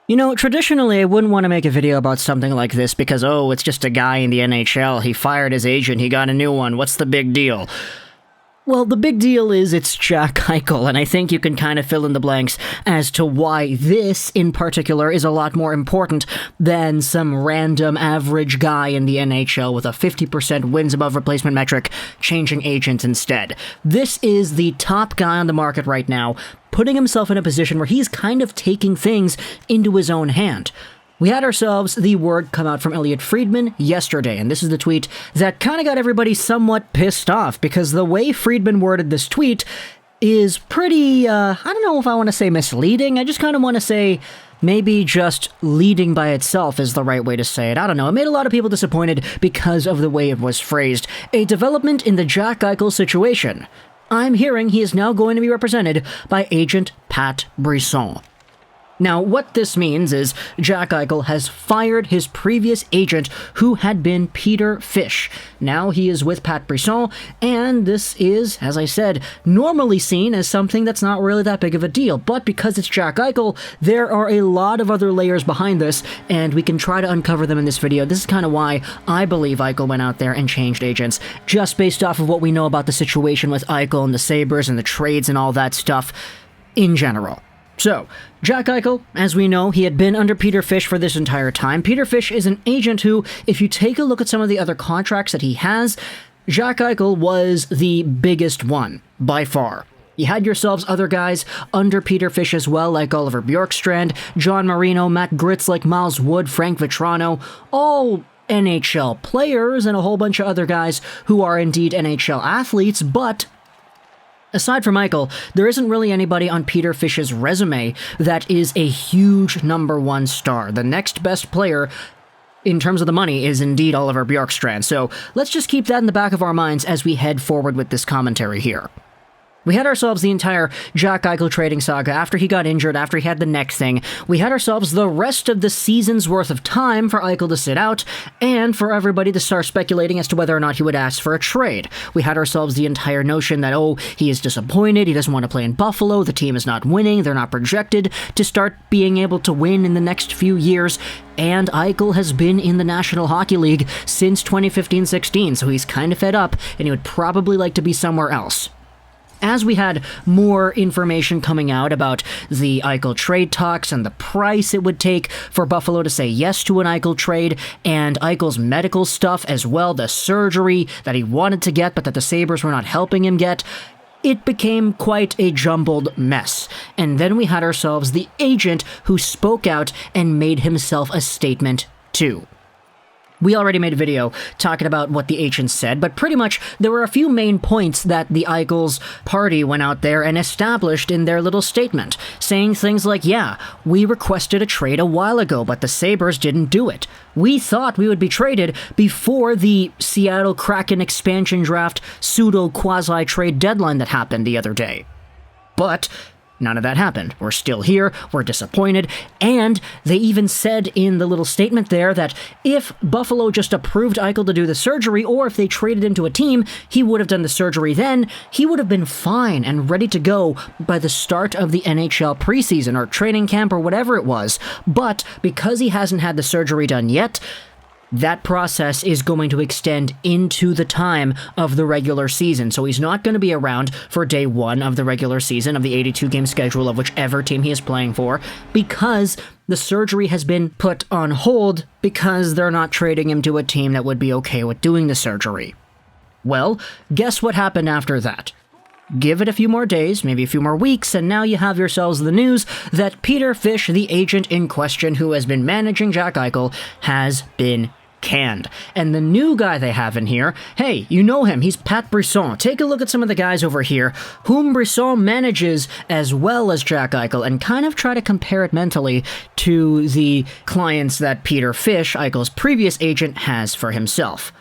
You know, traditionally I wouldn't want to make a video about something like this because, oh, it's just a guy in the NHL, he fired his agent, he got a new one, what's the big deal? Well, the big deal is it's Jack Eichel, and I think you can kind of fill in the blanks as to why this, in particular, is a lot more important than some random average guy in the NHL with a 50% wins above replacement metric changing agents instead. This is the top guy on the market right now, putting himself in a position where he's kind of taking things into his own hand. We had ourselves the word come out from Elliotte Friedman yesterday, and this is the tweet that kind of got everybody somewhat pissed off, because the way Friedman worded this tweet is pretty, I don't know if I want to say misleading, I just kind of want to say maybe just leading by itself is the right way to say it. I don't know, it made a lot of people disappointed because of the way it was phrased. A development in the Jack Eichel situation. I'm hearing he is now going to be represented by agent Pat Brisson. Now, what this means is Jack Eichel has fired his previous agent, who had been Peter Fish. Now he is with Pat Brisson, and this is, as I said, normally seen as something that's not really that big of a deal. But because it's Jack Eichel, there are a lot of other layers behind this, and we can try to uncover them in this video. This is kind of why I believe Eichel went out there and changed agents, just based off of what we know about the situation with Eichel and the Sabres and the trades and all that stuff in general. So, Jack Eichel, as we know, he had been under Peter Fish for this entire time. Peter Fish is an agent who, if you take a look at some of the other contracts that he has, Jack Eichel was the biggest one, by far. You had yourselves other guys under Peter Fish as well, like Oliver Bjorkstrand, John Marino, Matt Gritz, like Miles Wood, Frank Vetrano, all NHL players, and a whole bunch of other guys who are indeed NHL athletes, but aside from Eichel, there isn't really anybody on Peter Fish's resume that is a huge number one star. The next best player in terms of the money is indeed Oliver Bjorkstrand. So let's just keep that in the back of our minds as we head forward with this commentary here. We had ourselves the entire Jack Eichel trading saga after he got injured, after he had the neck thing. We had ourselves the rest of the season's worth of time for Eichel to sit out, and for everybody to start speculating as to whether or not he would ask for a trade. We had ourselves the entire notion that, oh, he is disappointed, he doesn't want to play in Buffalo, the team is not winning, they're not projected to start being able to win in the next few years, and Eichel has been in the National Hockey League since 2015-16, so he's kind of fed up, and he would probably like to be somewhere else. As we had more information coming out about the Eichel trade talks and the price it would take for Buffalo to say yes to an Eichel trade, and Eichel's medical stuff as well, the surgery that he wanted to get but that the Sabres were not helping him get, it became quite a jumbled mess. And then we had ourselves the agent who spoke out and made himself a statement too. We already made a video talking about what the agent said, but pretty much there were a few main points that the Eichel's party went out there and established in their little statement, saying things like, yeah, we requested a trade a while ago, but the Sabres didn't do it. We thought we would be traded before the Seattle Kraken expansion draft pseudo-quasi-trade deadline that happened the other day. But none of that happened. We're still here, we're disappointed, and they even said in the little statement there that if Buffalo just approved Eichel to do the surgery, or if they traded him to a team, he would have done the surgery then, he would have been fine and ready to go by the start of the NHL preseason or training camp or whatever it was. But because he hasn't had the surgery done yet, that process is going to extend into the time of the regular season. So he's not going to be around for day one of the regular season of the 82-game schedule of whichever team he is playing for, because the surgery has been put on hold because they're not trading him to a team that would be okay with doing the surgery. Well, guess what happened after that? Give it a few more days, maybe a few more weeks, and now you have yourselves the news that Peter Fish, the agent in question who has been managing Jack Eichel, has been canned. And the new guy they have in here, hey, you know him, he's Pat Brisson. Take a look at some of the guys over here whom Brisson manages as well as Jack Eichel, and kind of try to compare it mentally to the clients that Peter Fish, Eichel's previous agent, has for himself.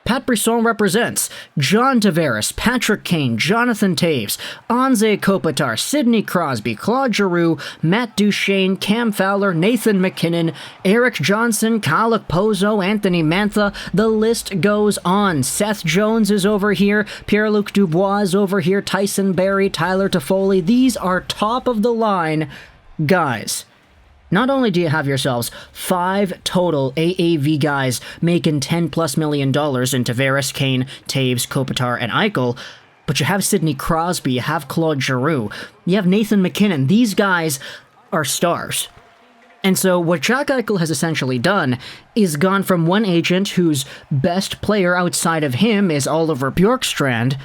Pat Brisson represents John Tavares, Patrick Kane, Jonathan Toews, Anze Kopitar, Sidney Crosby, Claude Giroux, Matt Duchene, Cam Fowler, Nathan McKinnon, Eric Johnson, Kyle Okposo, Anthony Mantha. The list goes on. Seth Jones is over here, Pierre-Luc Dubois is over here, Tyson Barrie, Tyler Toffoli. These are top of the line guys. Not only do you have yourselves 5 total AAV guys making $10+ million in Tavares, Kane, Taves, Kopitar, and Eichel, but you have Sidney Crosby, you have Claude Giroux, you have Nathan MacKinnon. These guys are stars. And so what Jack Eichel has essentially done is gone from one agent whose best player outside of him is Oliver Bjorkstrand,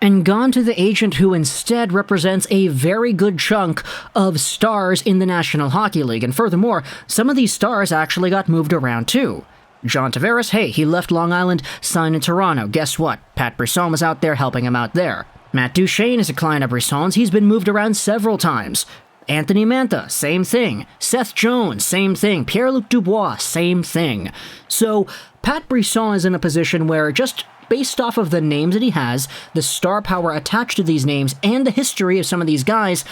and gone to the agent who instead represents a very good chunk of stars in the National Hockey League. And furthermore, some of these stars actually got moved around too. John Tavares, hey, he left Long Island, signed in Toronto. Guess what? Pat Brisson was out there helping him out there. Matt Duchene is a client of Brisson's. He's been moved around several times. Anthony Mantha, same thing. Seth Jones, same thing. Pierre-Luc Dubois, same thing. So Pat Brisson is in a position where, just based off of the names that he has, the star power attached to these names, and the history of some of these guys,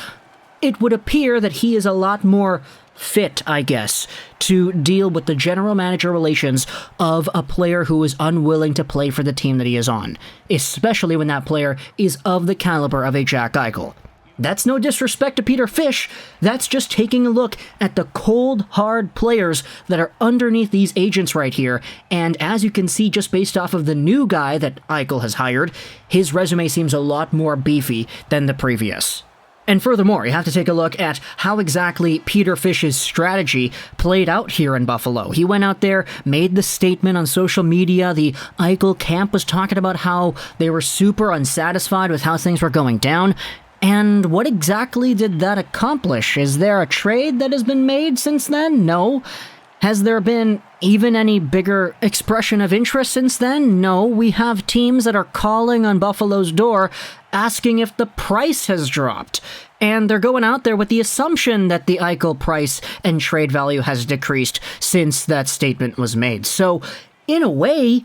it would appear that he is a lot more fit, I guess, to deal with the general manager relations of a player who is unwilling to play for the team that he is on, especially when that player is of the caliber of a Jack Eichel. That's no disrespect to Peter Fish. That's just taking a look at the cold, hard players that are underneath these agents right here. And as you can see, just based off of the new guy that Eichel has hired, his resume seems a lot more beefy than the previous. And furthermore, you have to take a look at how exactly Peter Fish's strategy played out here in Buffalo. He went out there, made the statement on social media. The Eichel camp was talking about how they were super unsatisfied with how things were going down. And what exactly did that accomplish? Is there a trade that has been made since then? No. Has there been even any bigger expression of interest since then? No. We have teams that are calling on Buffalo's door asking if the price has dropped. And they're going out there with the assumption that the Eichel price and trade value has decreased since that statement was made. So, in a way,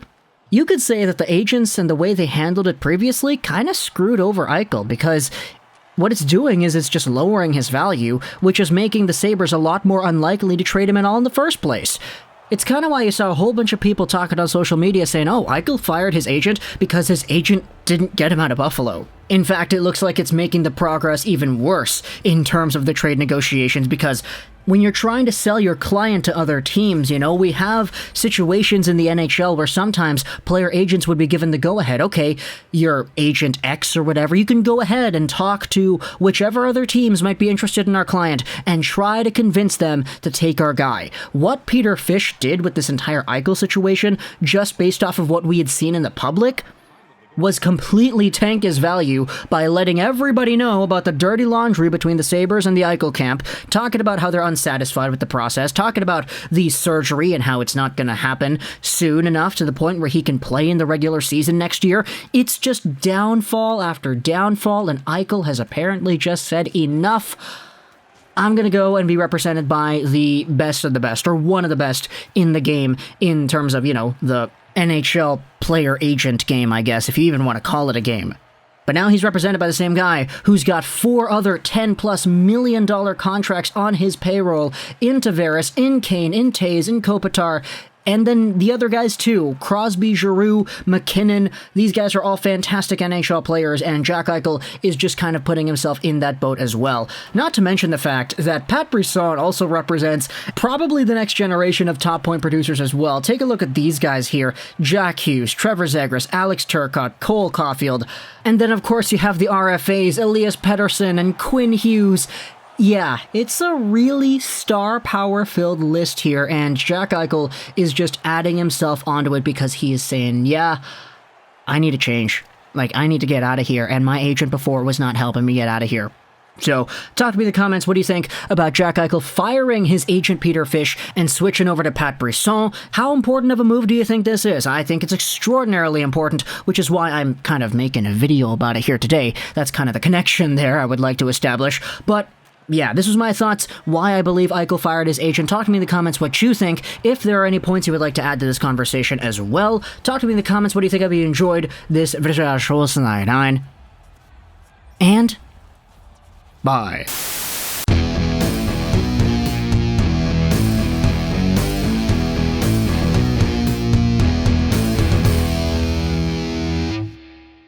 you could say that the agents and the way they handled it previously kind of screwed over Eichel, because what it's doing is it's just lowering his value, which is making the Sabres a lot more unlikely to trade him at all in the first place. It's kind of why you saw a whole bunch of people talking on social media saying, oh, Eichel fired his agent because his agent didn't get him out of Buffalo. In fact, it looks like it's making the progress even worse in terms of the trade negotiations, because when you're trying to sell your client to other teams, we have situations in the NHL where sometimes player agents would be given the go-ahead. Okay, your agent X or whatever, you can go ahead and talk to whichever other teams might be interested in our client and try to convince them to take our guy. What Peter Fish did with this entire Eichel situation, just based off of what we had seen in the public, was completely tank his value by letting everybody know about the dirty laundry between the Sabres and the Eichel camp, talking about how they're unsatisfied with the process, talking about the surgery and how it's not going to happen soon enough to the point where he can play in the regular season next year. It's just downfall after downfall, and Eichel has apparently just said enough. I'm going to go and be represented by the best of the best, or one of the best in the game in terms of, the NHL player agent game, I guess, if you even want to call it a game. But now he's represented by the same guy who's got 4 other $10+ million contracts on his payroll in Tavares, in Kane, in Taves, in Kopitar, and then the other guys too, Crosby, Giroux, MacKinnon. These guys are all fantastic NHL players, and Jack Eichel is just kind of putting himself in that boat as well. Not to mention the fact that Pat Brisson also represents probably the next generation of top point producers as well. Take a look at these guys here. Jack Hughes, Trevor Zegras, Alex Turcotte, Cole Caulfield, and then of course you have the RFAs, Elias Pettersson and Quinn Hughes. Yeah, it's a really star power-filled list here, and Jack Eichel is just adding himself onto it because he is saying, yeah, I need to change. I need to get out of here, and my agent before was not helping me get out of here. So, talk to me in the comments, what do you think about Jack Eichel firing his agent Peter Fish and switching over to Pat Brisson? How important of a move do you think this is? I think it's extraordinarily important, which is why I'm kind of making a video about it here today. That's kind of the connection there I would like to establish, but yeah, this was my thoughts, why I believe Eichel fired his agent. Talk to me in the comments what you think. If there are any points you would like to add to this conversation as well, talk to me in the comments what do you think. If you enjoyed this video, and bye.